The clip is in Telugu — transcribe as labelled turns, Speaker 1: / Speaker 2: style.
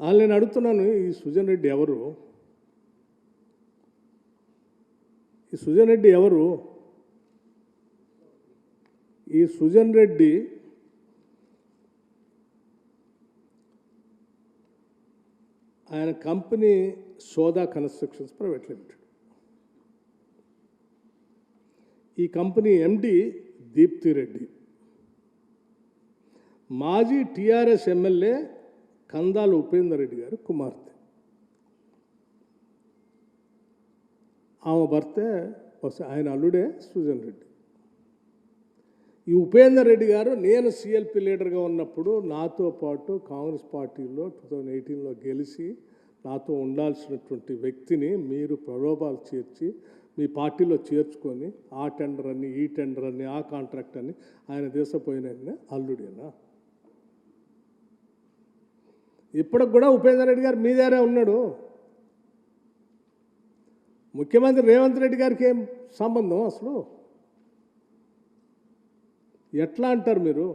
Speaker 1: నేను అడుగుతున్నాను, ఈ సుజన్ రెడ్డి ఎవరు? ఈ సుజన్ రెడ్డి ఎవరు? ఈ సుజన్ రెడ్డి ఆయన కంపెనీ సోదా కన్స్ట్రక్షన్స్ ప్రైవేట్ లిమిటెడ్. ఈ కంపెనీ ఎండి దీప్తి రెడ్డి, మాజీ టీఆర్ఎస్ ఎమ్మెల్యే కందాల ఉపేందర్ రెడ్డి గారు కుమార్తె. ఆమె భర్తే ఆయన అల్లుడే సుజన్ రెడ్డి. ఈ ఉపేందర్ రెడ్డి గారు నేను సిఎల్పి లీడర్గా ఉన్నప్పుడు నాతో పాటు కాంగ్రెస్ పార్టీలో 2018లో గెలిచి నాతో ఉండాల్సినటువంటి వ్యక్తిని మీరు ప్రలోభాలు చేర్చి మీ పార్టీలో చేర్చుకొని ఆ టెండర్ అని ఈ టెండర్ అని ఆ కాంట్రాక్ట్ అని ఆయన దేశపోయిన అల్లుడేనా? ఇప్పటికి కూడా ఉపేందర్ రెడ్డి గారు మీ దగ్గరే ఉన్నాడు. ముఖ్యమంత్రి రేవంత్ రెడ్డి గారికి ఏం సంబంధం అసలు? ఎట్లా అంటారు మీరు?